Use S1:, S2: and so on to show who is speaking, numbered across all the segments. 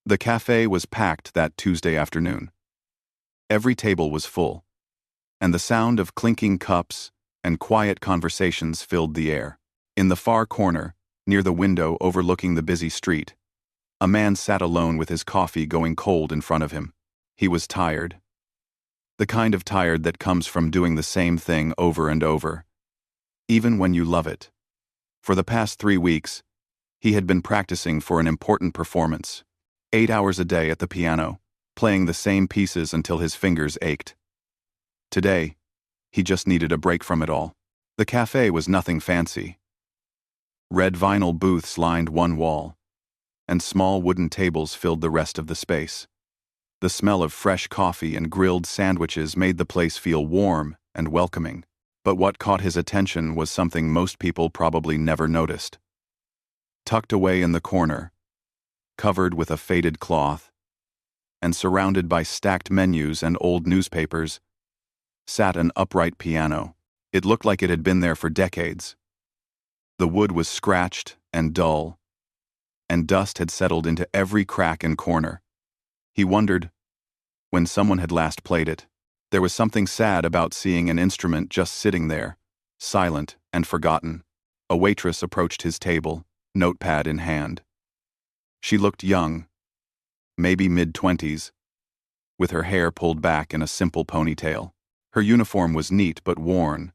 S1: The cafe was packed that Tuesday afternoon. Every table was full, and the sound of clinking cups and quiet conversations filled the air. In the far corner, near the window overlooking the busy street, a man sat alone with his coffee going cold in front of him. He was tired. The kind of tired that comes from doing the same thing over and over, even when you love it. For the past 3 weeks, he had been practicing for an important performance. 8 hours a day at the piano, playing the same pieces until his fingers ached. Today, he just needed a break from it all. The cafe was nothing fancy. Red vinyl booths lined one wall, and small wooden tables filled the rest of the space. The smell of fresh coffee and grilled sandwiches made the place feel warm and welcoming. But what caught his attention was something most people probably never noticed. Tucked away in the corner, covered with a faded cloth, and surrounded by stacked menus and old newspapers, sat an upright piano. It looked like it had been there for decades. The wood was scratched and dull, and dust had settled into every crack and corner. He wondered when someone had last played it. There was something sad about seeing an instrument just sitting there, silent and forgotten. A waitress approached his table, notepad in hand. She looked young, maybe mid-20s, with her hair pulled back in a simple ponytail. Her uniform was neat but worn,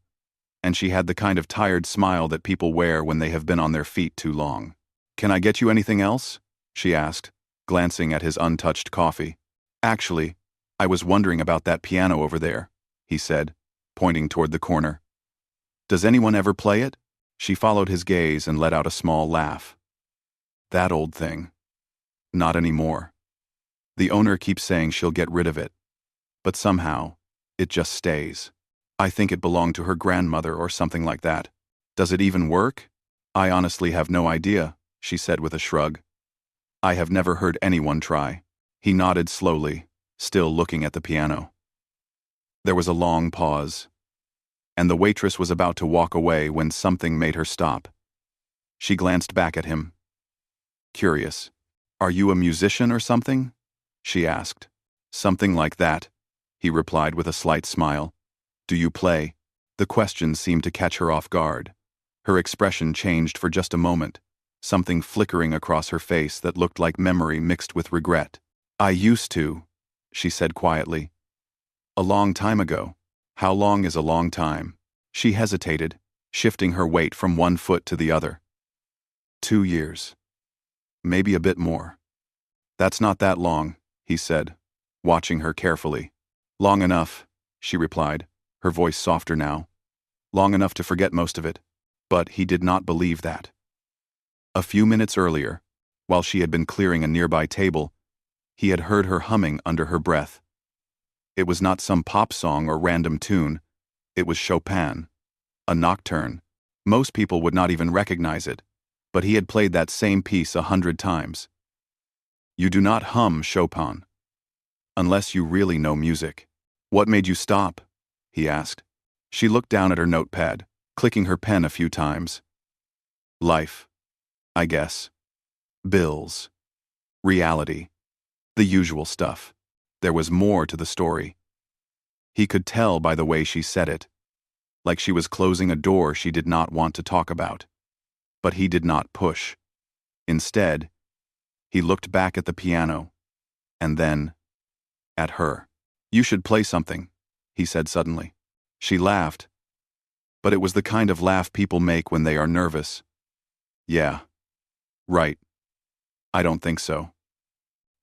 S1: and she had the kind of tired smile that people wear when they have been on their feet too long. "Can I get you anything else?" she asked, glancing at his untouched coffee. "Actually, I was wondering about that piano over there," he said, pointing toward the corner. "Does anyone ever play it?" She followed his gaze and let out a small laugh. "That old thing. Not anymore. The owner keeps saying she'll get rid of it, but somehow, it just stays. I think it belonged to her grandmother or something like that. Does it even work? I honestly have no idea," she said with a shrug. "I have never heard anyone try." He nodded slowly, still looking at the piano. There was a long pause, and the waitress was about to walk away when something made her stop. She glanced back at him. Curious. "Are you a musician or something?" she asked. "Something like that," he replied with a slight smile. "Do you play?" The question seemed to catch her off guard. Her expression changed for just a moment, something flickering across her face that looked like memory mixed with regret. "I used to," she said quietly. "A long time ago." "How long is a long time?" She hesitated, shifting her weight from one foot to the other. 2 years. Maybe a bit more." "That's not that long," he said, watching her carefully. "Long enough," she replied, her voice softer now. "Long enough to forget most of it." But he did not believe that. A few minutes earlier, while she had been clearing a nearby table, he had heard her humming under her breath. It was not some pop song or random tune. It was Chopin, a nocturne. Most people would not even recognize it, but he had played that same piece 100 times. "You do not hum Chopin, unless you really know music." "What made you stop?" he asked. She looked down at her notepad, clicking her pen a few times. "Life, I guess. Bills. Reality. The usual stuff." There was more to the story. He could tell by the way she said it, like she was closing a door she did not want to talk about. But he did not push. Instead, he looked back at the piano, and then at her. "You should play something," he said suddenly. She laughed, but it was the kind of laugh people make when they are nervous. "Yeah. Right. I don't think so."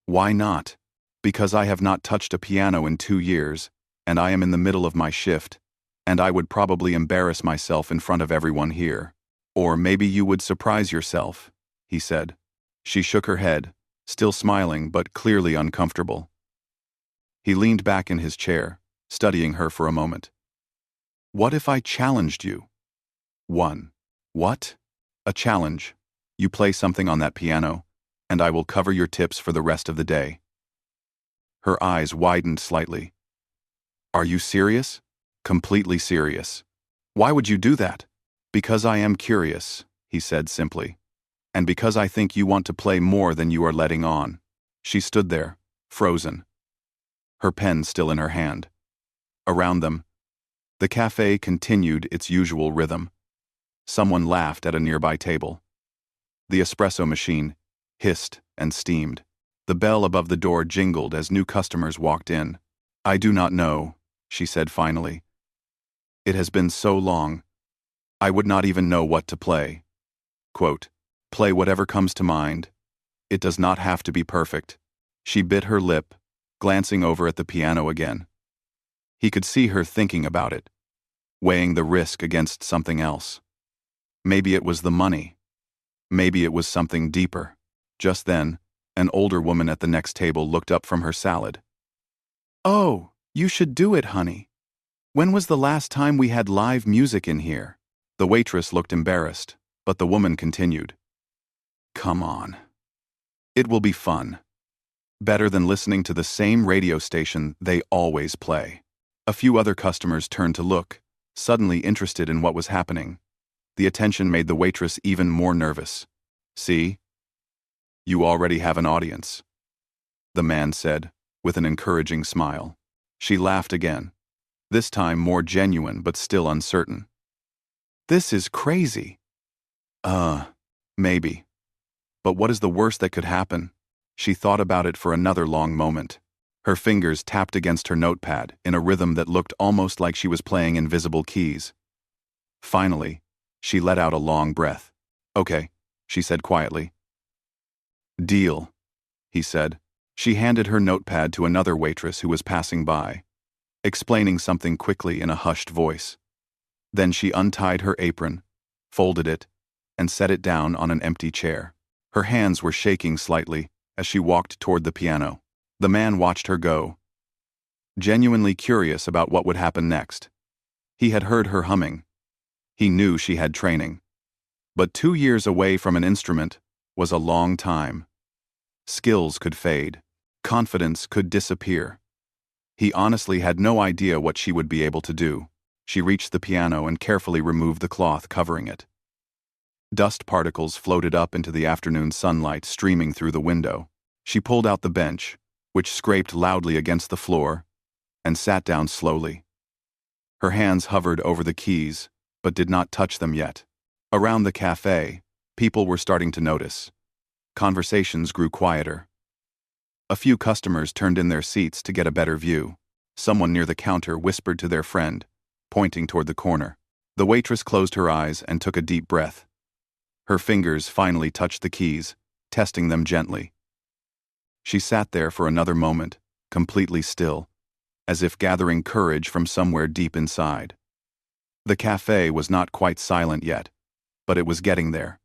S1: "Why not?" "Because I have not touched a piano in 2 years, and I am in the middle of my shift, and I would probably embarrass myself in front of everyone here." "Or maybe you would surprise yourself," he said. She shook her head, still smiling but clearly uncomfortable. He leaned back in his chair, studying her for a moment. "What if I challenged you?" "One." "What?" "A challenge. You play something on that piano, and I will cover your tips for the rest of the day." Her eyes widened slightly. "Are you serious?" "Completely serious." "Why would you do that?" "Because I am curious," he said simply. "And because I think you want to play more than you are letting on." She stood there, frozen, her pen still in her hand. Around them, the cafe continued its usual rhythm. Someone laughed at a nearby table. The espresso machine hissed and steamed. The bell above the door jingled as new customers walked in. "I do not know," she said finally. "It has been so long. I would not even know what to play." Quote, "Play whatever comes to mind. It does not have to be perfect." She bit her lip, glancing over at the piano again. He could see her thinking about it, weighing the risk against something else. Maybe it was the money. Maybe it was something deeper. Just then, an older woman at the next table looked up from her salad. "Oh, you should do it, honey. When was the last time we had live music in here?" The waitress looked embarrassed, but the woman continued. "Come on. It will be fun. Better than listening to the same radio station they always play." A few other customers turned to look, suddenly interested in what was happening. The attention made the waitress even more nervous. "See? You already have an audience," the man said, with an encouraging smile. She laughed again, this time more genuine but still uncertain. "This is crazy." Maybe. But what is the worst that could happen?" She thought about it for another long moment. Her fingers tapped against her notepad in a rhythm that looked almost like she was playing invisible keys. Finally, she let out a long breath. "Okay," she said quietly. "Deal," he said. She handed her notepad to another waitress who was passing by, explaining something quickly in a hushed voice. Then she untied her apron, folded it, and set it down on an empty chair. Her hands were shaking slightly as she walked toward the piano. The man watched her go, genuinely curious about what would happen next. He had heard her humming. He knew she had training. But 2 years away from an instrument was a long time. Skills could fade. Confidence could disappear. He honestly had no idea what she would be able to do. She reached the piano and carefully removed the cloth covering it. Dust particles floated up into the afternoon sunlight streaming through the window. She pulled out the bench, which scraped loudly against the floor, and sat down slowly. Her hands hovered over the keys, but did not touch them yet. Around the cafe, people were starting to notice. Conversations grew quieter. A few customers turned in their seats to get a better view. Someone near the counter whispered to their friend, pointing toward the corner. The waitress closed her eyes and took a deep breath. Her fingers finally touched the keys, testing them gently. She sat there for another moment, completely still, as if gathering courage from somewhere deep inside. The cafe was not quite silent yet, but it was getting there.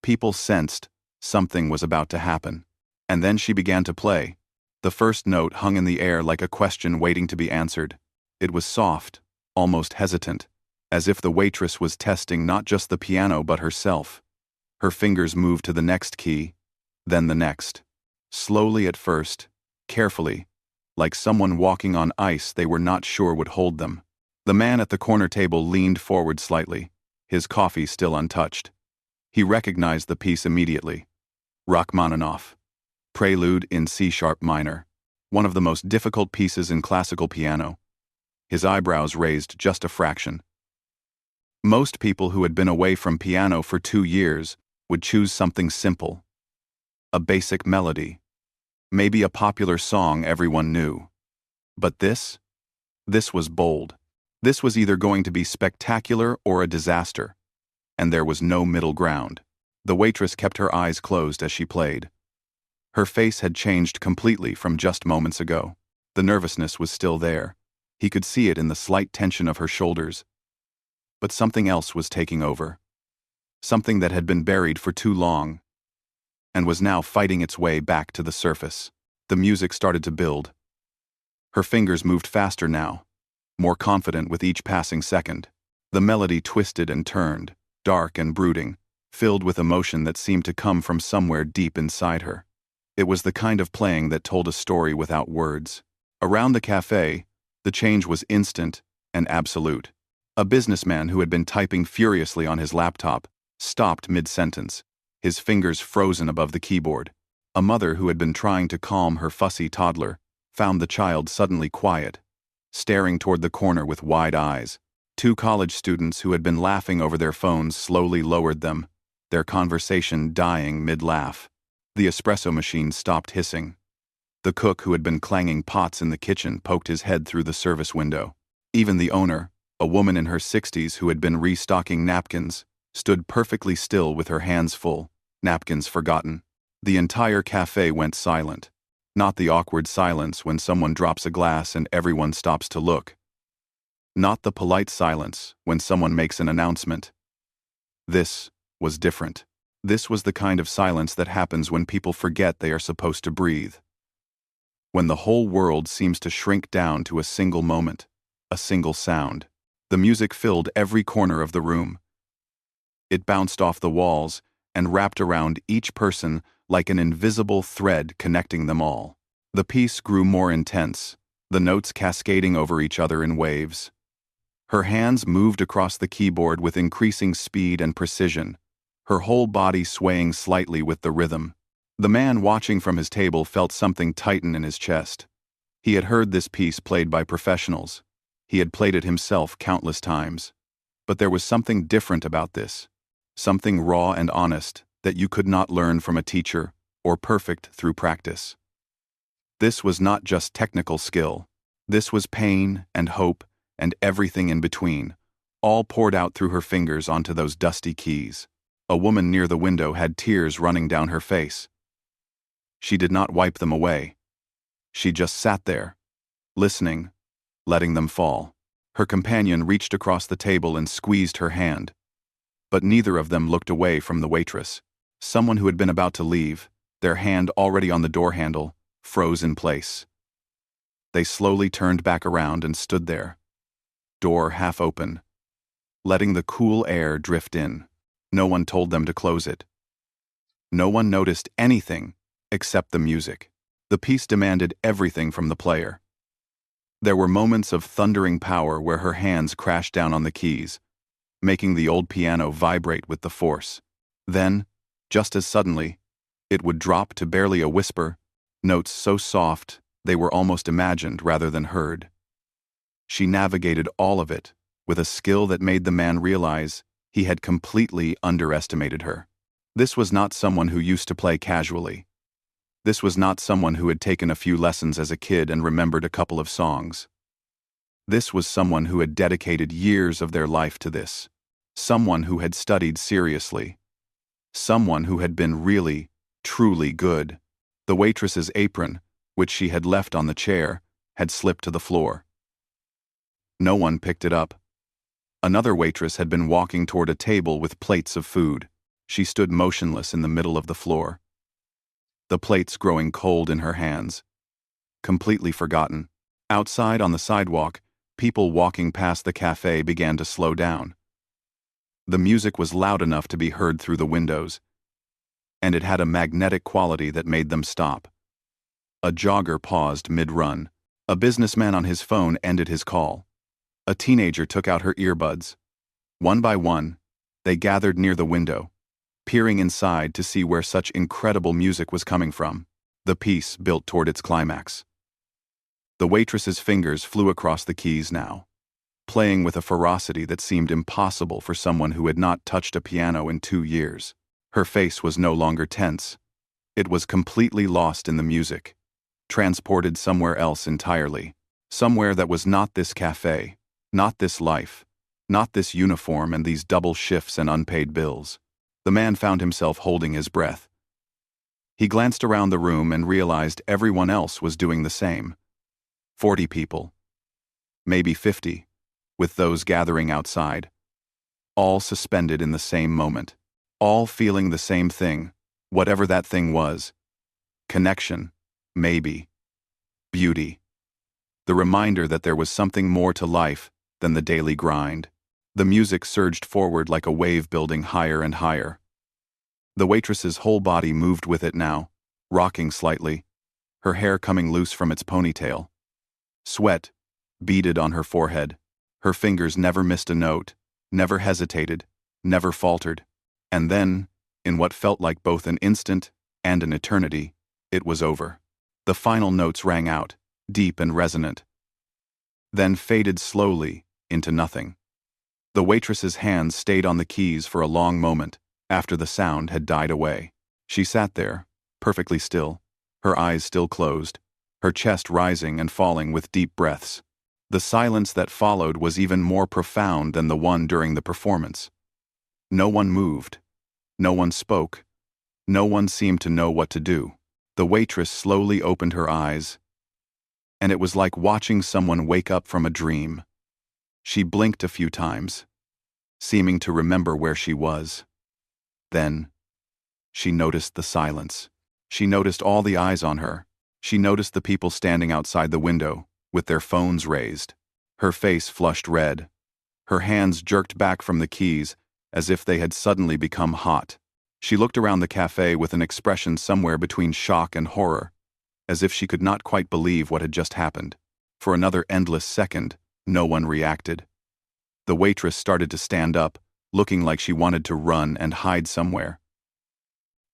S1: People sensed something was about to happen. And then she began to play. The first note hung in the air like a question waiting to be answered. It was soft, almost hesitant, as if the waitress was testing not just the piano but herself. Her fingers moved to the next key, then the next. Slowly at first, carefully, like someone walking on ice they were not sure would hold them. The man at the corner table leaned forward slightly, his coffee still untouched. He recognized the piece immediately. Rachmaninoff, Prelude in C-sharp minor, one of the most difficult pieces in classical piano. His eyebrows raised just a fraction. Most people who had been away from piano for 2 years would choose something simple. A basic melody. Maybe a popular song everyone knew. But this was bold. This was either going to be spectacular or a disaster. And there was no middle ground. The waitress kept her eyes closed as she played. Her face had changed completely from just moments ago. The nervousness was still there. He could see it in the slight tension of her shoulders. But something else was taking over. Something that had been buried for too long, and was now fighting its way back to the surface. The music started to build. Her fingers moved faster now, more confident with each passing second. The melody twisted and turned, dark and brooding, filled with emotion that seemed to come from somewhere deep inside her. It was the kind of playing that told a story without words. Around the cafe, the change was instant and absolute. A businessman who had been typing furiously on his laptop stopped mid-sentence, his fingers frozen above the keyboard. A mother who had been trying to calm her fussy toddler found the child suddenly quiet, staring toward the corner with wide eyes. Two college students who had been laughing over their phones slowly lowered them, their conversation dying mid-laugh. The espresso machine stopped hissing. The cook who had been clanging pots in the kitchen poked his head through the service window. Even the owner, a woman in her 60s who had been restocking napkins, stood perfectly still with her hands full, napkins forgotten. The entire cafe went silent. Not the awkward silence when someone drops a glass and everyone stops to look. Not the polite silence when someone makes an announcement. This was different. This was the kind of silence that happens when people forget they are supposed to breathe. When the whole world seems to shrink down to a single moment, a single sound. The music filled every corner of the room. It bounced off the walls and wrapped around each person like an invisible thread connecting them all. The piece grew more intense, the notes cascading over each other in waves. Her hands moved across the keyboard with increasing speed and precision, her whole body swaying slightly with the rhythm. The man watching from his table felt something tighten in his chest. He had heard this piece played by professionals. He had played it himself countless times. But there was something different about this, something raw and honest that you could not learn from a teacher or perfect through practice. This was not just technical skill. This was pain and hope and everything in between, all poured out through her fingers onto those dusty keys. A woman near the window had tears running down her face. She did not wipe them away. She just sat there, listening, letting them fall. Her companion reached across the table and squeezed her hand. But neither of them looked away from the waitress. Someone who had been about to leave, their hand already on the door handle, froze in place. They slowly turned back around and stood there, door half open, letting the cool air drift in. No one told them to close it. No one noticed anything except the music. The piece demanded everything from the player. There were moments of thundering power where her hands crashed down on the keys, making the old piano vibrate with the force. Then, just as suddenly, it would drop to barely a whisper, notes so soft they were almost imagined rather than heard. She navigated all of it with a skill that made the man realize he had completely underestimated her. This was not someone who used to play casually. This was not someone who had taken a few lessons as a kid and remembered a couple of songs. This was someone who had dedicated years of their life to this. Someone who had studied seriously. Someone who had been really, truly good. The waitress's apron, which she had left on the chair, had slipped to the floor. No one picked it up. Another waitress had been walking toward a table with plates of food. She stood motionless in the middle of the floor, the plates growing cold in her hands. Completely forgotten. Outside on the sidewalk, people walking past the cafe began to slow down. The music was loud enough to be heard through the windows, and it had a magnetic quality that made them stop. A jogger paused mid-run. A businessman on his phone ended his call. A teenager took out her earbuds. One by one, they gathered near the window, peering inside to see where such incredible music was coming from. The piece built toward its climax. The waitress's fingers flew across the keys now, playing with a ferocity that seemed impossible for someone who had not touched a piano in 2 years. Her face was no longer tense. It was completely lost in the music, transported somewhere else entirely, somewhere that was not this cafe, not this life, not this uniform and these double shifts and unpaid bills. The man found himself holding his breath. He glanced around the room and realized everyone else was doing the same. 40 people, maybe 50, with those gathering outside, all suspended in the same moment, all feeling the same thing, whatever that thing was. Connection, maybe. Beauty. The reminder that there was something more to life than the daily grind. The music surged forward like a wave building higher and higher. The waitress's whole body moved with it now, rocking slightly, her hair coming loose from its ponytail. Sweat beaded on her forehead. Her fingers never missed a note, never hesitated, never faltered. And then, in what felt like both an instant and an eternity, It was over. The final notes rang out, deep and resonant, then faded slowly into nothing. The waitress's hands stayed on the keys for a long moment after the sound had died away. She sat there, perfectly still, her eyes still closed, her chest rising and falling with deep breaths. The silence that followed was even more profound than the one during the performance. No one moved. No one spoke. No one seemed to know what to do. The waitress slowly opened her eyes, and it was like watching someone wake up from a dream. She blinked a few times, seeming to remember where she was. Then, she noticed the silence. She noticed all the eyes on her. She noticed the people standing outside the window, with their phones raised. Her face flushed red. Her hands jerked back from the keys, as if they had suddenly become hot. She looked around the cafe with an expression somewhere between shock and horror, as if she could not quite believe what had just happened. For another endless second, no one reacted. The waitress started to stand up, looking like she wanted to run and hide somewhere.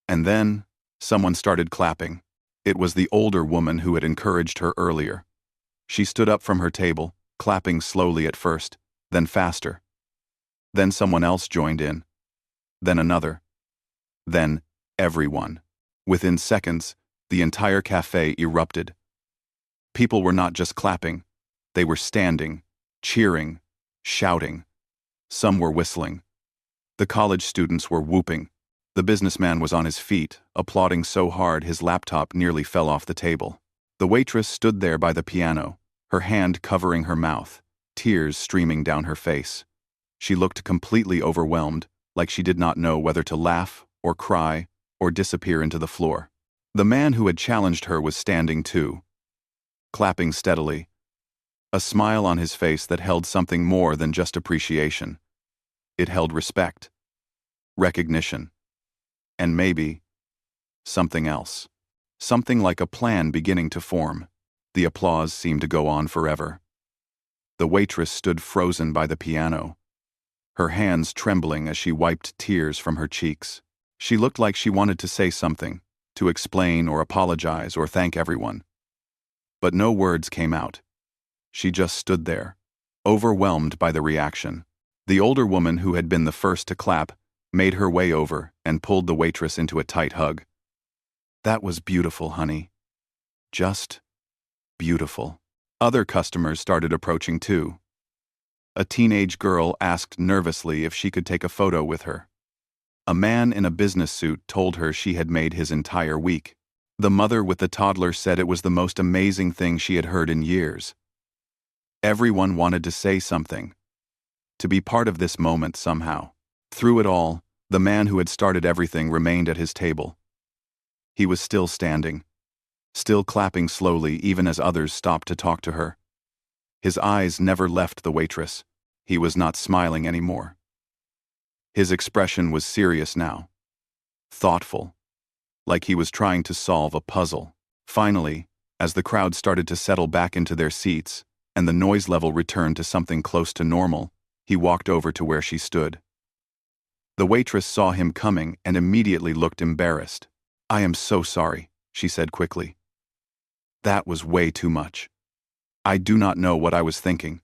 S1: And then, someone started clapping. It was the older woman who had encouraged her earlier. She stood up from her table, clapping slowly at first, then faster. Then someone else joined in. Then another. Then everyone. Within seconds, the entire cafe erupted. People were not just clapping. They were standing, cheering, shouting. Some were whistling. The college students were whooping. The businessman was on his feet, applauding so hard his laptop nearly fell off the table. The waitress stood there by the piano, her hand covering her mouth, tears streaming down her face. She looked completely overwhelmed, like she did not know whether to laugh, or cry, or disappear into the floor. The man who had challenged her was standing too, clapping steadily, a smile on his face that held something more than just appreciation. It held respect, recognition, and maybe something else. Something like a plan beginning to form. The applause seemed to go on forever. The waitress stood frozen by the piano, her hands trembling as she wiped tears from her cheeks. She looked like she wanted to say something, to explain or apologize or thank everyone. But no words came out. She just stood there, overwhelmed by the reaction. The older woman who had been the first to clap made her way over and pulled the waitress into a tight hug. "That was beautiful, honey. Just beautiful." Other customers started approaching too. A teenage girl asked nervously if she could take a photo with her. A man in a business suit told her she had made his entire week. The mother with the toddler said it was the most amazing thing she had heard in years. Everyone wanted to say something, to be part of this moment somehow. Through it all, the man who had started everything remained at his table. He was still standing, still clapping slowly even as others stopped to talk to her. His eyes never left the waitress. He was not smiling anymore. His expression was serious now, thoughtful, like he was trying to solve a puzzle. Finally, as the crowd started to settle back into their seats and the noise level returned to something close to normal, he walked over to where she stood. The waitress saw him coming and immediately looked embarrassed. "I am so sorry," she said quickly. "That was way too much. I do not know what I was thinking.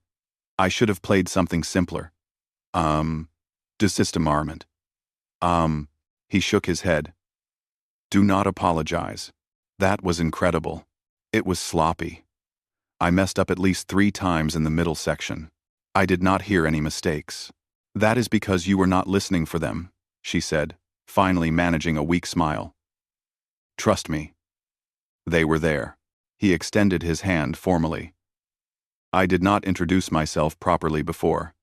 S1: I should have played something simpler. Desistemment." He shook his head. "Do not apologize. That was incredible. It was sloppy. I messed up at least 3 times in the middle section. I did not hear any mistakes. That is because you were not listening for them," she said, finally managing a weak smile. "Trust me. They were there." He extended his hand formally. "I did not introduce myself properly before.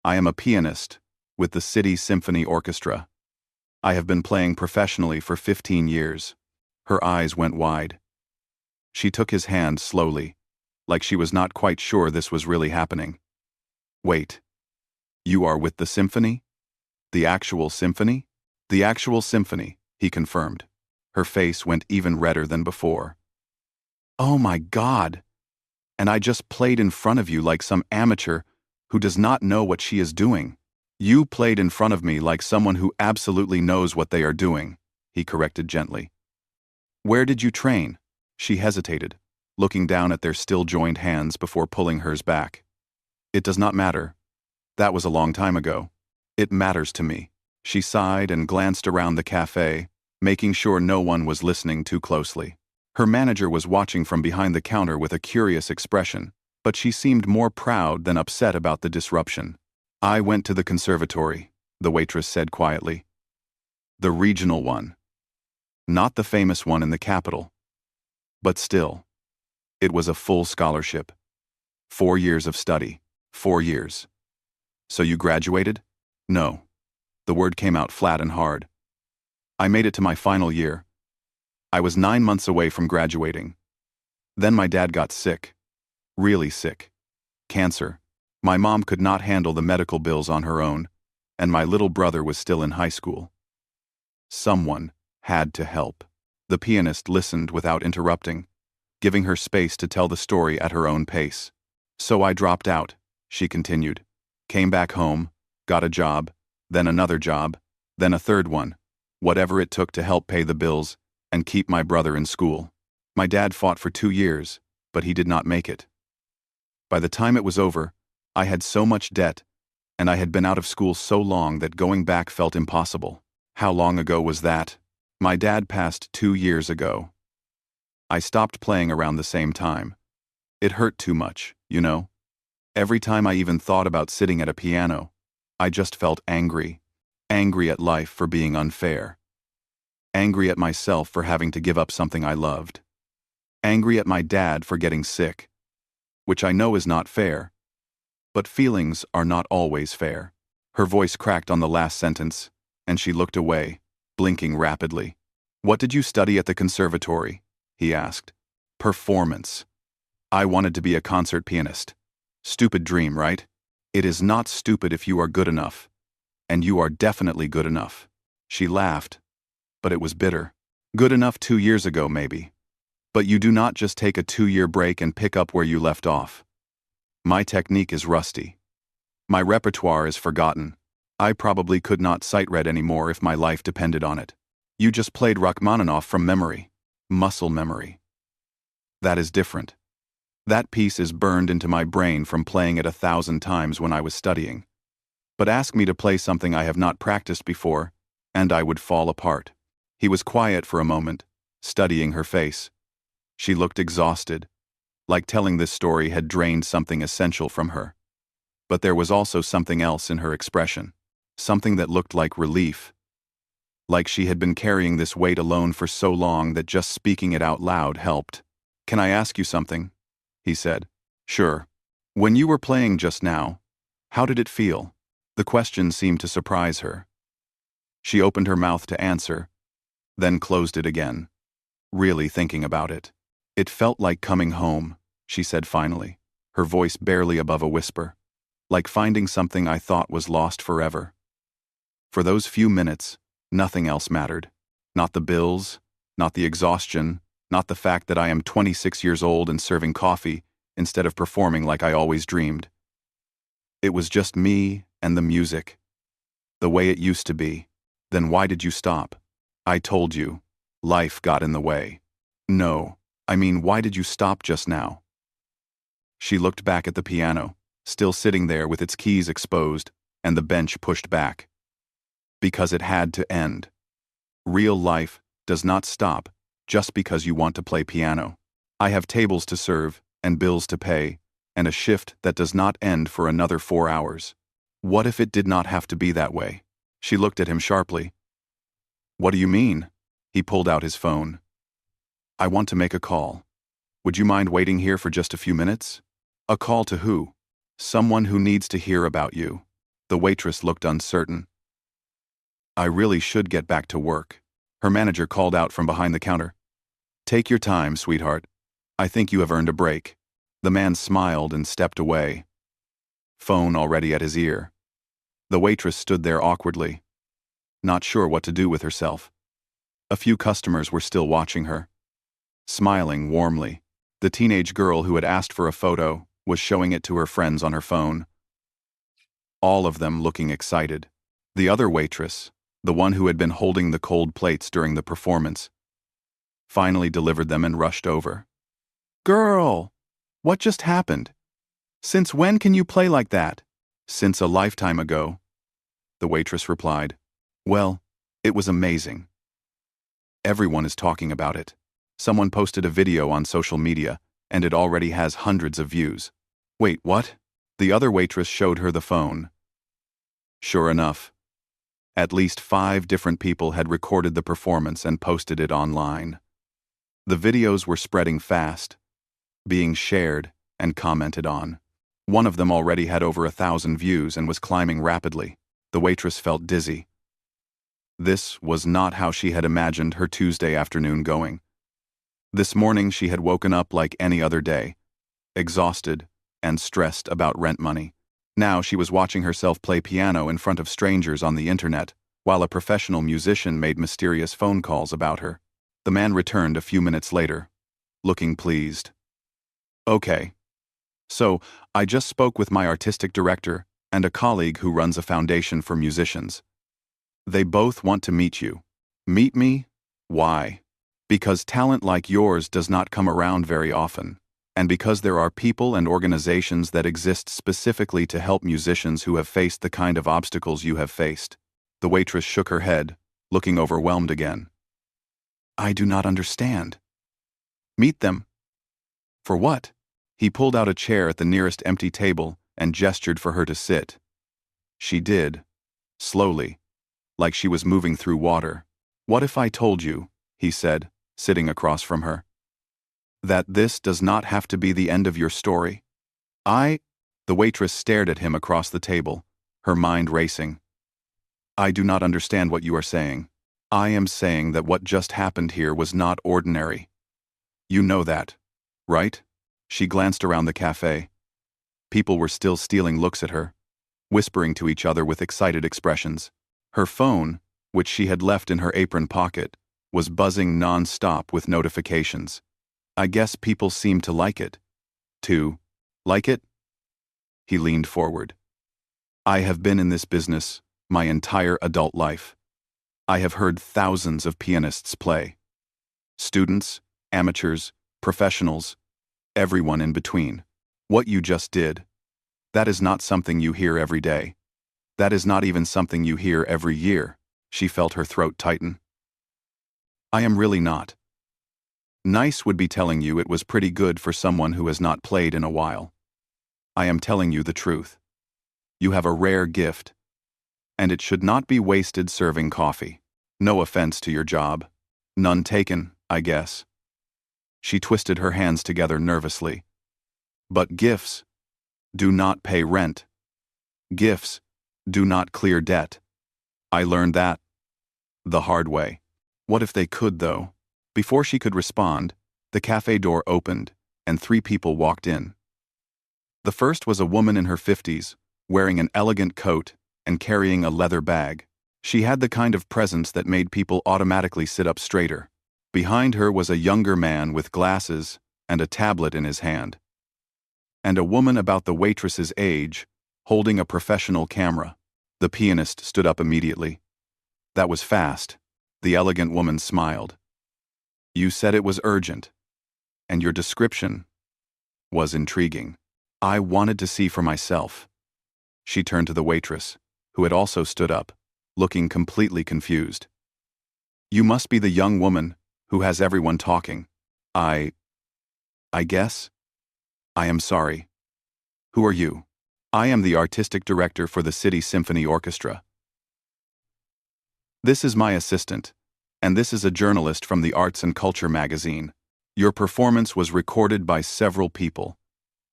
S1: I am a pianist with the City Symphony Orchestra. I have been playing professionally for 15 years. Her eyes went wide. She took his hand slowly, like she was not quite sure this was really happening. "Wait. You are with the symphony? The actual symphony?" "The actual symphony," he confirmed. Her face went even redder than before. "Oh my God! And I just played in front of you like some amateur who does not know what she is doing." "You played in front of me like someone who absolutely knows what they are doing," he corrected gently. Where did you train? She hesitated, looking down at their still joined hands before pulling hers back. It does not matter. That was a long time ago. It matters to me. She sighed and glanced around the cafe, making sure no one was listening too closely. Her manager was watching from behind the counter with a curious expression, but she seemed more proud than upset about the disruption. I went to the conservatory, the waitress said quietly. The regional one. Not the famous one in the capital. But still, it was a full scholarship. 4 years of study. 4 years. So you graduated? No. The word came out flat and hard. I made it to my final year. I was 9 months away from graduating. Then my dad got sick. Really sick. Cancer. My mom could not handle the medical bills on her own, and my little brother was still in high school. Someone had to help. The pianist listened without interrupting, giving her space to tell the story at her own pace. So I dropped out, she continued. Came back home, got a job, then another job, then a third one, whatever it took to help pay the bills and keep my brother in school. My dad fought for 2 years, but he did not make it. By the time it was over, I had so much debt, and I had been out of school so long that going back felt impossible. How long ago was that? My dad passed 2 years ago. I stopped playing around the same time. It hurt too much, you know? Every time I even thought about sitting at a piano, I just felt angry. Angry at life for being unfair. Angry at myself for having to give up something I loved. Angry at my dad for getting sick. Which I know is not fair. But feelings are not always fair. Her voice cracked on the last sentence, and she looked away, blinking rapidly. What did you study at the conservatory? He asked. Performance. I wanted to be a concert pianist. Stupid dream, right? It is not stupid if you are good enough. And you are definitely good enough. She laughed, but it was bitter. Good enough 2 years ago, maybe. But you do not just take a 2-year break and pick up where you left off. My technique is rusty. My repertoire is forgotten. I probably could not sight read anymore if my life depended on it. You just played Rachmaninoff from memory. Muscle memory. That is different. That piece is burned into my brain from playing it 1,000 times when I was studying. But ask me to play something I have not practiced before, and I would fall apart. He was quiet for a moment, studying her face. She looked exhausted, like telling this story had drained something essential from her. But there was also something else in her expression, something that looked like relief. Like she had been carrying this weight alone for so long that just speaking it out loud helped. Can I ask you something? He said. Sure. When you were playing just now, how did it feel? The question seemed to surprise her. She opened her mouth to answer, then closed it again, really thinking about it. It felt like coming home, she said finally, her voice barely above a whisper, like finding something I thought was lost forever. For those few minutes, nothing else mattered. Not the bills, not the exhaustion, not the fact that I am 26 years old and serving coffee instead of performing like I always dreamed. It was just me and the music, the way it used to be. Then why did you stop? I told you. Life got in the way. No, I mean, why did you stop just now? She looked back at the piano, still sitting there with its keys exposed and the bench pushed back. Because it had to end. Real life does not stop just because you want to play piano. I have tables to serve and bills to pay, and a shift that does not end for another 4 hours. What if it did not have to be that way? She looked at him sharply. What do you mean? He pulled out his phone. I want to make a call. Would you mind waiting here for just a few minutes? A call to who? Someone who needs to hear about you. The waitress looked uncertain. I really should get back to work. Her manager called out from behind the counter. Take your time, sweetheart. I think you have earned a break. The man smiled and stepped away. Phone already at his ear. The waitress stood there awkwardly, not sure what to do with herself. A few customers were still watching her. Smiling warmly, the teenage girl who had asked for a photo was showing it to her friends on her phone. All of them looking excited. The other waitress, the one who had been holding the cold plates during the performance, finally delivered them and rushed over. "Girl! What just happened? Since when can you play like that?" "Since a lifetime ago," the waitress replied. "Well, it was amazing. Everyone is talking about it. Someone posted a video on social media, and it already has hundreds of views." "Wait, what?" The other waitress showed her the phone. Sure enough, at least 5 different people had recorded the performance and posted it online. The videos were spreading fast, being shared and commented on. One of them already had over 1,000 views and was climbing rapidly. The waitress felt dizzy. This was not how she had imagined her Tuesday afternoon going. This morning she had woken up like any other day, exhausted and stressed about rent money. Now she was watching herself play piano in front of strangers on the internet, while a professional musician made mysterious phone calls about her. The man returned a few minutes later, looking pleased. "Okay. So, I just spoke with my artistic director and a colleague who runs a foundation for musicians. They both want to meet you." "Meet me? Why?" "Because talent like yours does not come around very often, and because there are people and organizations that exist specifically to help musicians who have faced the kind of obstacles you have faced." The waitress shook her head, looking overwhelmed again. "I do not understand." "Meet them." "For what?" He pulled out a chair at the nearest empty table and gestured for her to sit. She did, slowly, like she was moving through water. "What if I told you," he said, sitting across from her, "that this does not have to be the end of your story?" The waitress stared at him across the table, her mind racing. "I do not understand what you are saying." "I am saying that what just happened here was not ordinary. You know that, right?" She glanced around the cafe. People were still stealing looks at her, whispering to each other with excited expressions. Her phone, which she had left in her apron pocket, was buzzing non-stop with notifications. "I guess people seem to like it." "To like it?" He leaned forward. "I have been in this business my entire adult life. I have heard thousands of pianists play. Students, amateurs, professionals, everyone in between. What you just did, that is not something you hear every day. That is not even something you hear every year." She felt her throat tighten. "I am really not. Nice would be telling you it was pretty good for someone who has not played in a while. I am telling you the truth. You have a rare gift, and it should not be wasted serving coffee. No offense to your job. None taken, I guess." She twisted her hands together nervously. "But gifts do not pay rent. Gifts do not clear debt. I learned that the hard way." "What if they could, though?" Before she could respond, the cafe door opened, and 3 people walked in. The first was a woman in her 50s, wearing an elegant coat and carrying a leather bag. She had the kind of presence that made people automatically sit up straighter. Behind her was a younger man with glasses and a tablet in his hand, and a woman about the waitress's age, holding a professional camera. The pianist stood up immediately. "That was fast." The elegant woman smiled. "You said it was urgent, and your description was intriguing. I wanted to see for myself." She turned to the waitress, who had also stood up, looking completely confused. "You must be the young woman who has everyone talking." I guess. I am sorry. Who are you?" "I am the artistic director for the City Symphony Orchestra. This is my assistant, and this is a journalist from the Arts and Culture magazine. Your performance was recorded by several people,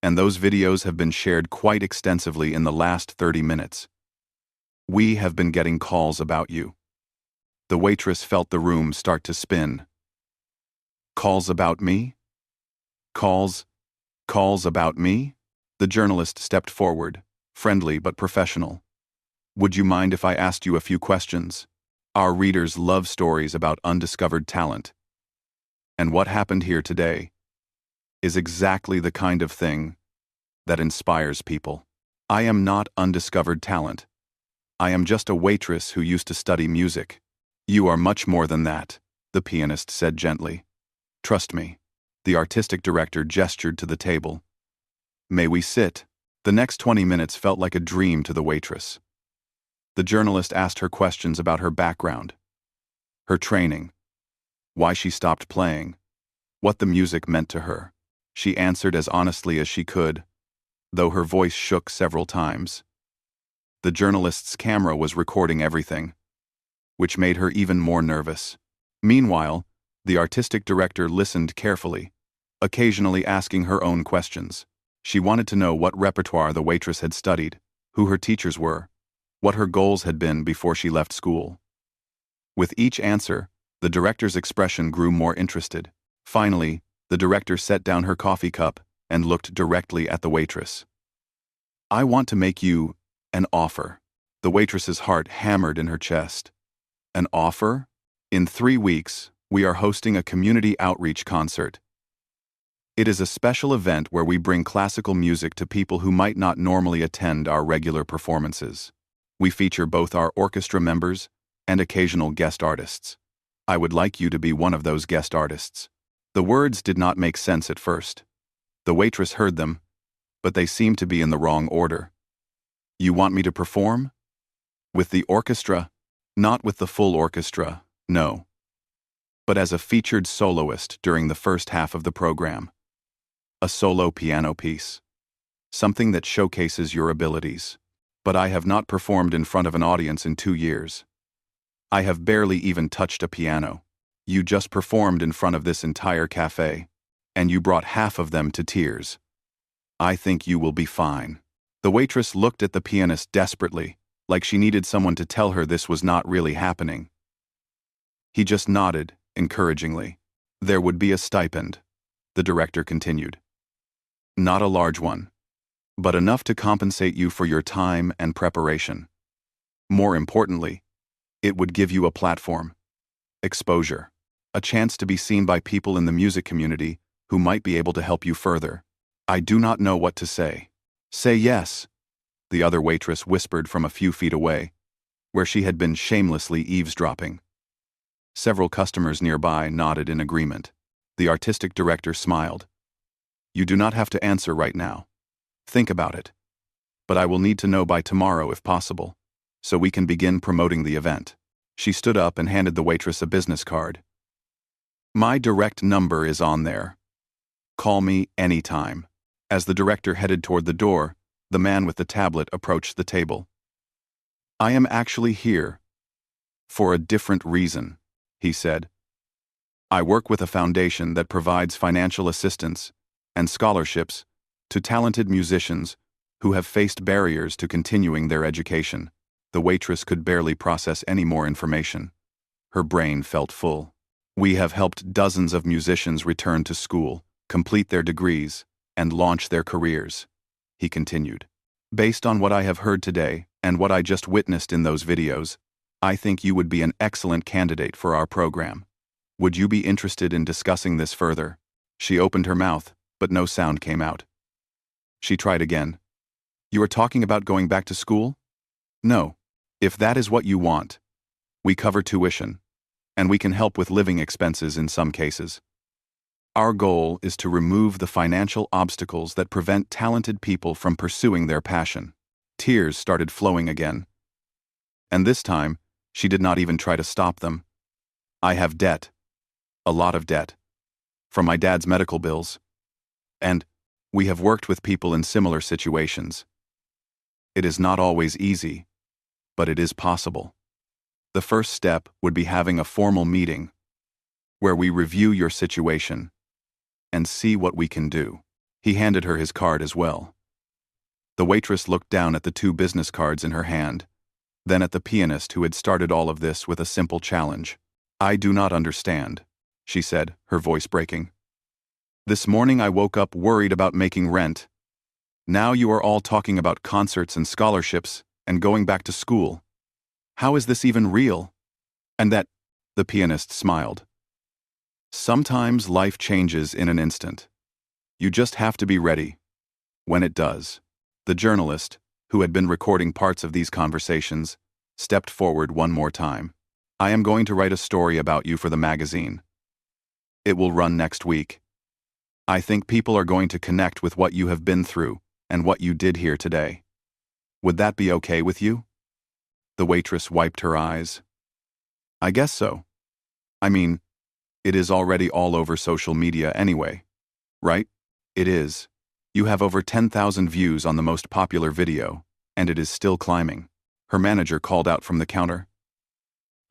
S1: and those videos have been shared quite extensively in the last 30 minutes. We have been getting calls about you." The waitress felt the room start to spin. "Calls about me? Calls about me?" The journalist stepped forward, friendly but professional. "Would you mind if I asked you a few questions? Our readers love stories about undiscovered talent. And what happened here today is exactly the kind of thing that inspires people. I am not undiscovered talent. I am just a waitress who used to study music." "You are much more than that," the pianist said gently. Trust me. The artistic director gestured to the table. May we sit? The next 20 minutes felt like a dream to the waitress. The journalist asked her questions about her background, her training, why she stopped playing, what the music meant to her. She answered as honestly as she could, though her voice shook several times. The journalist's camera was recording everything, which made her even more nervous. Meanwhile, the artistic director listened carefully, occasionally asking her own questions. She wanted to know what repertoire the waitress had studied, who her teachers were, what her goals had been before she left school. With each answer, the director's expression grew more interested. Finally, the director set down her coffee cup and looked directly at the waitress. I want to make you an offer. The waitress's heart hammered in her chest. An offer? In 3 weeks, we are hosting a community outreach concert. It is a special event where we bring classical music to people who might not normally attend our regular performances. We feature both our orchestra members and occasional guest artists. I would like you to be one of those guest artists. The words did not make sense at first. The waitress heard them, but they seemed to be in the wrong order. You want me to perform? With the orchestra? Not with the full orchestra, no. But as a featured soloist during the first half of the program. A solo piano piece. Something that showcases your abilities. But I have not performed in front of an audience in 2 years. I have barely even touched a piano. You just performed in front of this entire cafe, and you brought half of them to tears. I think you will be fine. The waitress looked at the pianist desperately, like she needed someone to tell her this was not really happening. He just nodded, encouragingly. There would be a stipend, the director continued. Not a large one, but enough to compensate you for your time and preparation. More importantly, it would give you a platform, exposure, a chance to be seen by people in the music community who might be able to help you further. I do not know what to say. Say yes, the other waitress whispered from a few feet away, where she had been shamelessly eavesdropping. Several customers nearby nodded in agreement. The artistic director smiled. You do not have to answer right now. Think about it. But I will need to know by tomorrow if possible, so we can begin promoting the event. She stood up and handed the waitress a business card. My direct number is on there. Call me anytime. As the director headed toward the door, the man with the tablet approached the table. I am actually here. For a different reason, he said. I work with a foundation that provides financial assistance and scholarships to talented musicians who have faced barriers to continuing their education. The waitress could barely process any more information. Her brain felt full. We have helped dozens of musicians return to school, complete their degrees, and launch their careers, he continued. Based on what I have heard today and what I just witnessed in those videos, I think you would be an excellent candidate for our program. Would you be interested in discussing this further? She opened her mouth, but no sound came out. She tried again. You are talking about going back to school? No. If that is what you want, we cover tuition, and we can help with living expenses in some cases. Our goal is to remove the financial obstacles that prevent talented people from pursuing their passion. Tears started flowing again. And this time, she did not even try to stop them. I have debt. A lot of debt. From my dad's medical bills. And we have worked with people in similar situations. It is not always easy, but it is possible. The first step would be having a formal meeting where we review your situation and see what we can do. He handed her his card as well. The waitress looked down at the 2 business cards in her hand, then at the pianist who had started all of this with a simple challenge. I do not understand, she said, her voice breaking. This morning I woke up worried about making rent. Now you are all talking about concerts and scholarships and going back to school. How is this even real? And that, the pianist smiled. Sometimes life changes in an instant. You just have to be ready. When it does. The journalist, who had been recording parts of these conversations, stepped forward one more time. I am going to write a story about you for the magazine. It will run next week. I think people are going to connect with what you have been through and what you did here today. Would that be okay with you? The waitress wiped her eyes. I guess so. I mean, it is already all over social media anyway, right? It is. You have over 10,000 views on the most popular video, and it is still climbing. Her manager called out from the counter.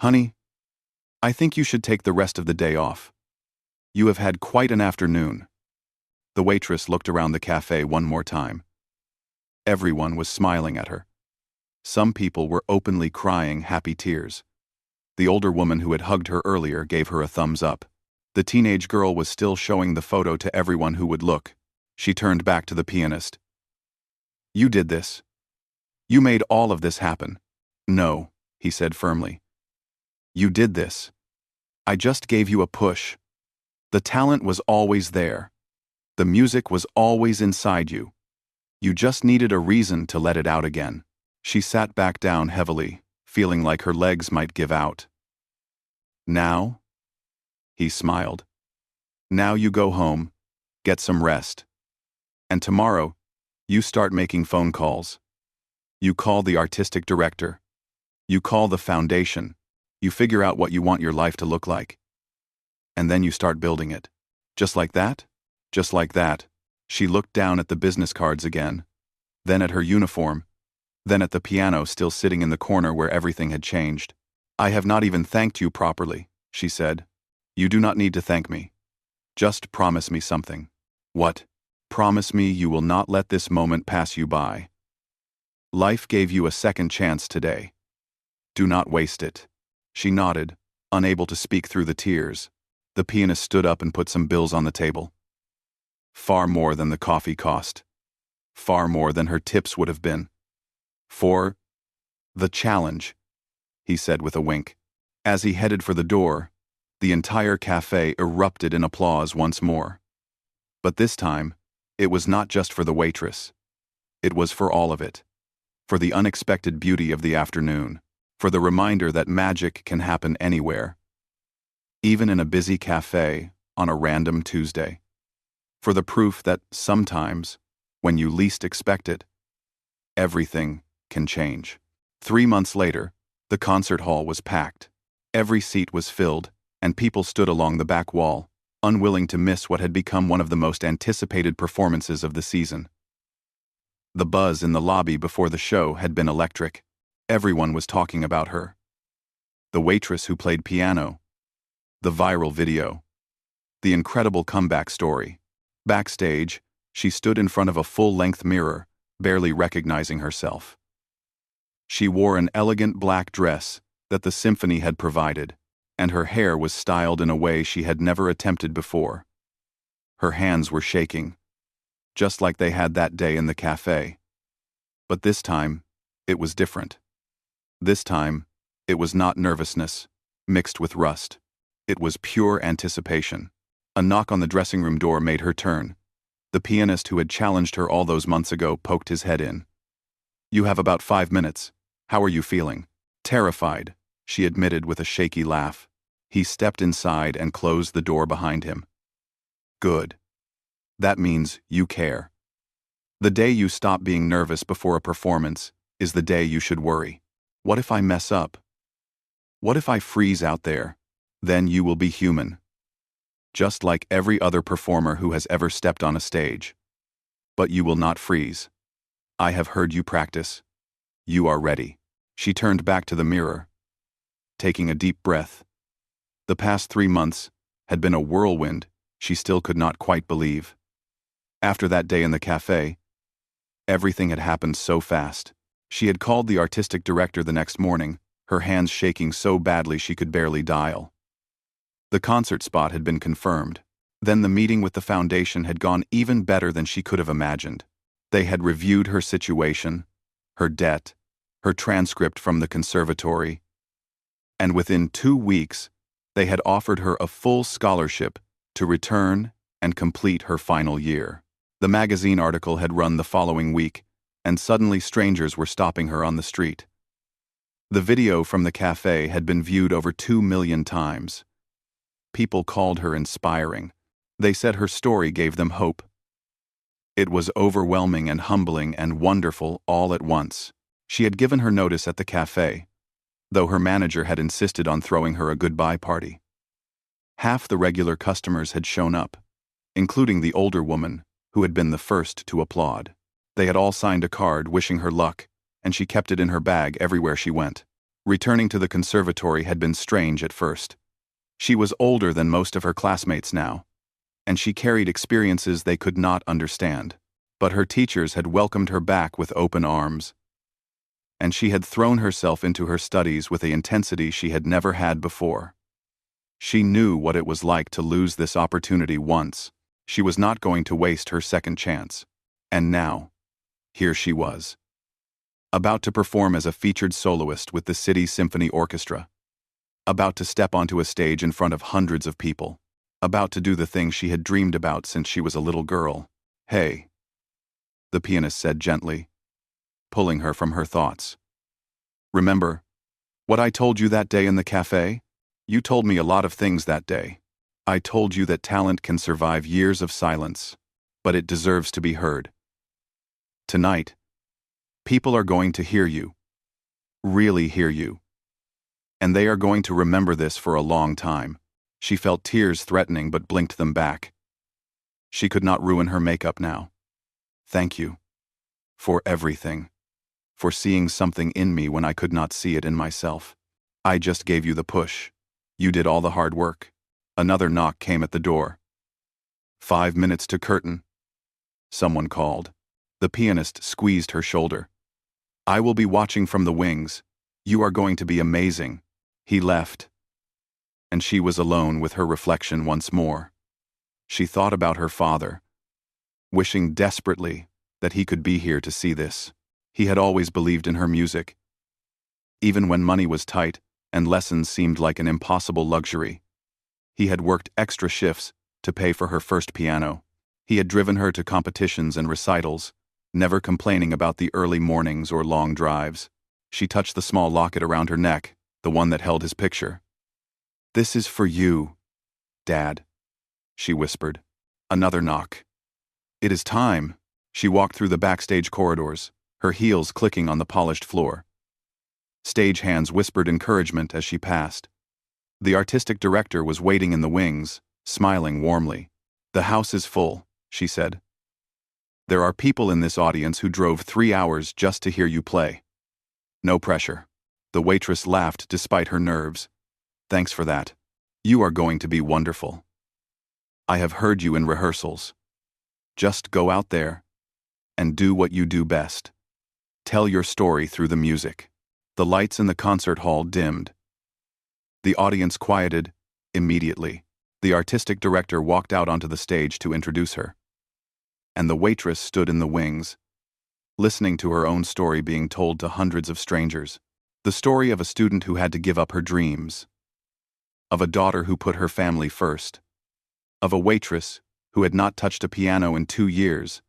S1: Honey, I think you should take the rest of the day off. You have had quite an afternoon. The waitress looked around the cafe one more time. Everyone was smiling at her. Some people were openly crying happy tears. The older woman who had hugged her earlier gave her a thumbs up. The teenage girl was still showing the photo to everyone who would look. She turned back to the pianist. You did this. You made all of this happen. No, he said firmly. You did this. I just gave you a push. The talent was always there. The music was always inside you. You just needed a reason to let it out again. She sat back down heavily, feeling like her legs might give out. Now? He smiled. Now you go home, get some rest. And tomorrow, you start making phone calls. You call the artistic director. You call the foundation. You figure out what you want your life to look like. And then you start building it. Just like that? Just like that. She looked down at the business cards again, then at her uniform, then at the piano still sitting in the corner where everything had changed. I have not even thanked you properly, she said. You do not need to thank me. Just promise me something. What? Promise me you will not let this moment pass you by. Life gave you a second chance today. Do not waste it. She nodded, unable to speak through the tears. The pianist stood up and put some bills on the table. Far more than the coffee cost. Far more than her tips would have been. For the challenge, he said with a wink. As he headed for the door, the entire cafe erupted in applause once more. But this time, it was not just for the waitress. It was for all of it. For the unexpected beauty of the afternoon. For the reminder that magic can happen anywhere. Even in a busy cafe on a random Tuesday. For the proof that sometimes, when you least expect it, everything can change. 3 months later, the concert hall was packed. Every seat was filled, and people stood along the back wall, unwilling to miss what had become one of the most anticipated performances of the season. The buzz in the lobby before the show had been electric. Everyone was talking about her. The waitress who played piano. The viral video. The incredible comeback story. Backstage, she stood in front of a full-length mirror, barely recognizing herself. She wore an elegant black dress that the symphony had provided, and her hair was styled in a way she had never attempted before. Her hands were shaking, just like they had that day in the cafe. But this time, it was different. This time, it was not nervousness, mixed with rust. It was pure anticipation. A knock on the dressing room door made her turn. The pianist who had challenged her all those months ago poked his head in. You have about 5 minutes. How are you feeling? Terrified, she admitted with a shaky laugh. He stepped inside and closed the door behind him. Good. That means you care. The day you stop being nervous before a performance is the day you should worry. What if I mess up? What if I freeze out there? Then you will be human. Just like every other performer who has ever stepped on a stage. But you will not freeze. I have heard you practice. You are ready. She turned back to the mirror, taking a deep breath. The past 3 months had been a whirlwind she still could not quite believe. After that day in the cafe, everything had happened so fast. She had called the artistic director the next morning, her hands shaking so badly she could barely dial. The concert spot had been confirmed. Then the meeting with the foundation had gone even better than she could have imagined. They had reviewed her situation, her debt, her transcript from the conservatory, and within 2 weeks, they had offered her a full scholarship to return and complete her final year. The magazine article had run the following week, and suddenly strangers were stopping her on the street. The video from the cafe had been viewed over 2 million times. People called her inspiring. They said her story gave them hope. It was overwhelming and humbling and wonderful all at once. She had given her notice at the cafe, though her manager had insisted on throwing her a goodbye party. Half the regular customers had shown up, including the older woman, who had been the first to applaud. They had all signed a card wishing her luck, and she kept it in her bag everywhere she went. Returning to the conservatory had been strange at first. She was older than most of her classmates now, and she carried experiences they could not understand. But her teachers had welcomed her back with open arms, and she had thrown herself into her studies with an intensity she had never had before. She knew what it was like to lose this opportunity once. She was not going to waste her second chance. And now, here she was, about to perform as a featured soloist with the City Symphony Orchestra, about to step onto a stage in front of hundreds of people, about to do the thing she had dreamed about since she was a little girl. "Hey," the pianist said gently, pulling her from her thoughts. "Remember what I told you that day in the cafe? You told me a lot of things that day. I told you that talent can survive years of silence, but it deserves to be heard. Tonight, people are going to hear you, really hear you. And they are going to remember this for a long time." She felt tears threatening but blinked them back. She could not ruin her makeup now. "Thank you. For everything. For seeing something in me when I could not see it in myself. I just gave you the push. You did all the hard work." Another knock came at the door. "5 minutes to curtain," someone called. The pianist squeezed her shoulder. "I will be watching from the wings. You are going to be amazing." He left, and she was alone with her reflection once more. She thought about her father, wishing desperately that he could be here to see this. He had always believed in her music, even when money was tight and lessons seemed like an impossible luxury. He had worked extra shifts to pay for her first piano. He had driven her to competitions and recitals, never complaining about the early mornings or long drives. She touched the small locket around her neck, the one that held his picture. "This is for you, Dad," she whispered. Another knock. "It is time." She walked through the backstage corridors, her heels clicking on the polished floor. Stagehands whispered encouragement as she passed. The artistic director was waiting in the wings, smiling warmly. "The house is full," she said. "There are people in this audience who drove 3 hours just to hear you play. No pressure." The waitress laughed despite her nerves. "Thanks for that. You are going to be wonderful. I have heard you in rehearsals. Just go out there and do what you do best. Tell your story through the music." The lights in the concert hall dimmed. The audience quieted immediately. The artistic director walked out onto the stage to introduce her, and the waitress stood in the wings, listening to her own story being told to hundreds of strangers. The story of a student who had to give up her dreams, of a daughter who put her family first, of a waitress who had not touched a piano in 2 years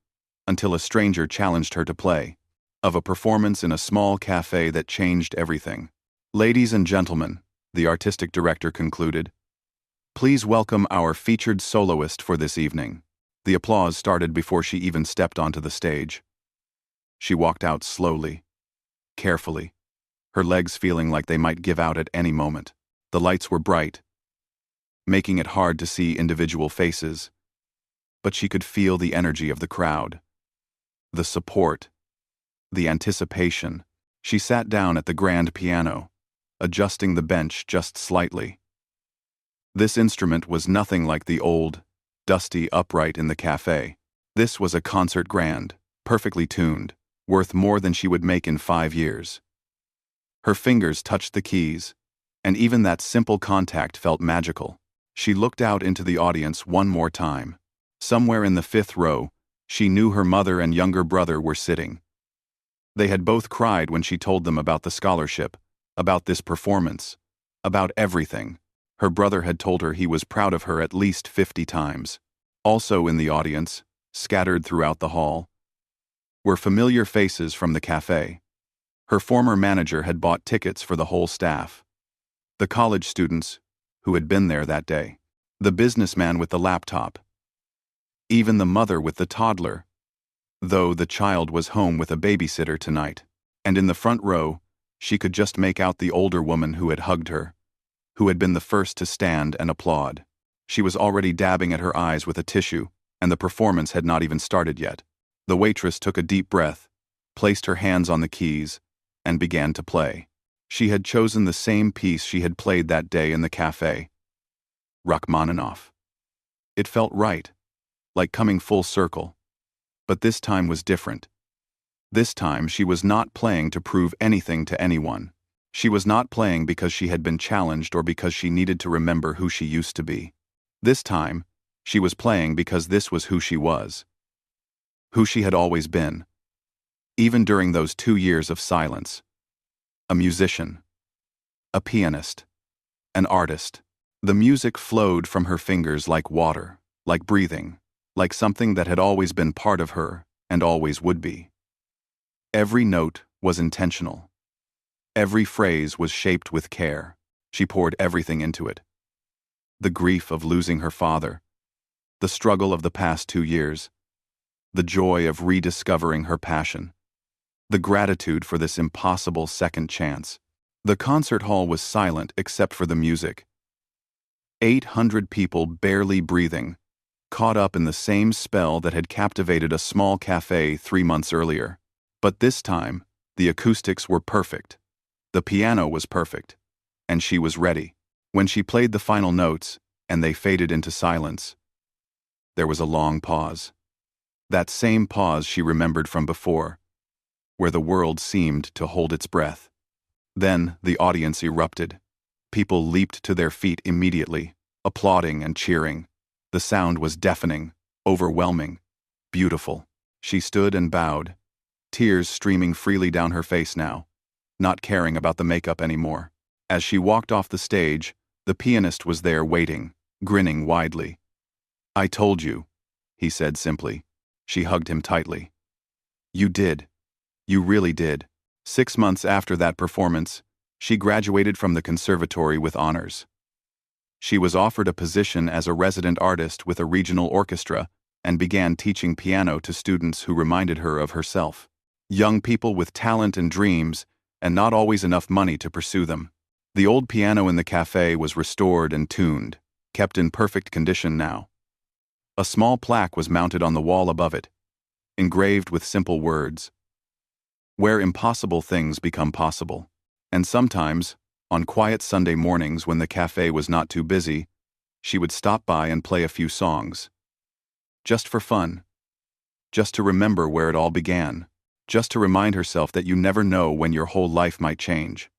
S1: until a stranger challenged her to play, of a performance in a small cafe that changed everything. "Ladies and gentlemen," the artistic director concluded, "please welcome our featured soloist for this evening." The applause started before she even stepped onto the stage. She walked out slowly, carefully, her legs feeling like they might give out at any moment. The lights were bright, making it hard to see individual faces, but she could feel the energy of the crowd, the support, the anticipation. She sat down at the grand piano, adjusting the bench just slightly. This instrument was nothing like the old, dusty upright in the cafe. This was a concert grand, perfectly tuned, worth more than she would make in 5 years. Her fingers touched the keys, and even that simple contact felt magical. She looked out into the audience one more time. Somewhere in the 5th row, she knew her mother and younger brother were sitting. They had both cried when she told them about the scholarship, about this performance, about everything. Her brother had told her he was proud of her at least 50 times. Also in the audience, scattered throughout the hall, were familiar faces from the cafe. Her former manager had bought tickets for the whole staff. The college students who had been there that day. the businessman with the laptop, even the mother with the toddler, though the child was home with a babysitter tonight. And in the front row, she could just make out the older woman who had hugged her, who had been the first to stand and applaud. She was already dabbing at her eyes with a tissue, and the performance had not even started yet. The waitress took a deep breath, placed her hands on the keys, and began to play. She had chosen the same piece she had played that day in the cafe. Rachmaninoff. It felt right, like coming full circle. But this time was different. This time she was not playing to prove anything to anyone. She was not playing because she had been challenged or because she needed to remember who she used to be. This time, she was playing because this was who she was. Who she had always been. Even during those 2 years of silence. A musician. A pianist. An artist. The music flowed from her fingers like water, like breathing, like something that had always been part of her and always would be. Every note was intentional. Every phrase was shaped with care. She poured everything into it. The grief of losing her father, the struggle of the past 2 years, the joy of rediscovering her passion, the gratitude for this impossible second chance. The concert hall was silent except for the music. 800 people barely breathing, caught up in the same spell that had captivated a small cafe 3 months earlier. But this time, the acoustics were perfect. The piano was perfect. And she was ready. When she played the final notes, and they faded into silence, there was a long pause. That same pause she remembered from before, where the world seemed to hold its breath. Then the audience erupted. People leaped to their feet immediately, applauding and cheering. The sound was deafening, overwhelming, beautiful. She stood and bowed, tears streaming freely down her face now, not caring about the makeup anymore. As she walked off the stage, the pianist was there waiting, grinning widely. "I told you," he said simply. She hugged him tightly. "You did. You really did." 6 months after that performance, she graduated from the conservatory with honors. She was offered a position as a resident artist with a regional orchestra and began teaching piano to students who reminded her of herself. Young people with talent and dreams, and not always enough money to pursue them. The old piano in the cafe was restored and tuned, kept in perfect condition now. A small plaque was mounted on the wall above it, engraved with simple words. Where impossible things become possible. And sometimes, on quiet Sunday mornings when the cafe was not too busy, she would stop by and play a few songs. Just for fun. Just to remember where it all began. Just to remind herself that you never know when your whole life might change.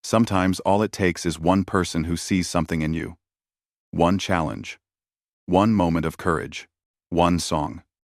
S1: Sometimes all it takes is one person who sees something in you. One challenge. One moment of courage. One song.